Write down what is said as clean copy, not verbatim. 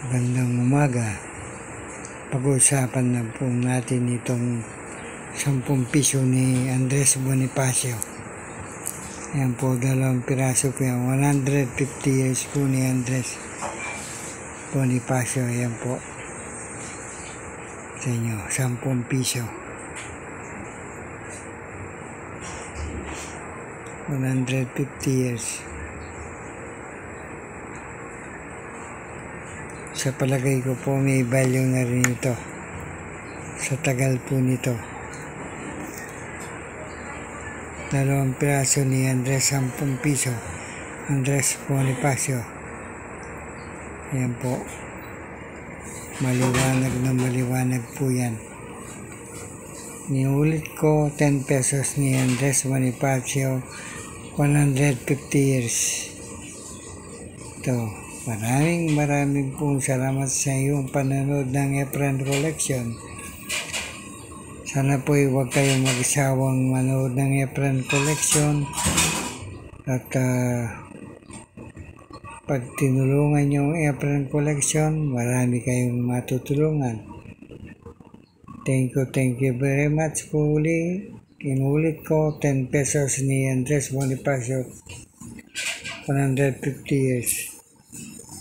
Magandang umaga. Pag-uusapan na po natin itong 10 piso ni Andres Bonifacio. Ayan po, 2 piraso po yan. 150 years po ni Andres Bonifacio. Ayan po. Sa inyo, 10 piso. 150 years. Sa palagay ko po may value na rin ito sa tagal po nito. 2 piraso ni Andres, 10 piso. Andres Bonifacio. Ayan po. Maliwanag na maliwanag po yan. Niulit ko, 10 pesos ni Andres Bonifacio, 150 years. Ito. Maraming pong salamat sa iyong panonood ng Efren Collection. Sana po huwag kayong mag-isawang manood ng Efren Collection at pag tinulungan yung Efren Collection, marami kayong matutulungan. Thank you very much po uli. Inulit ko, 10 pesos ni Andres Bonifacio, 150 years.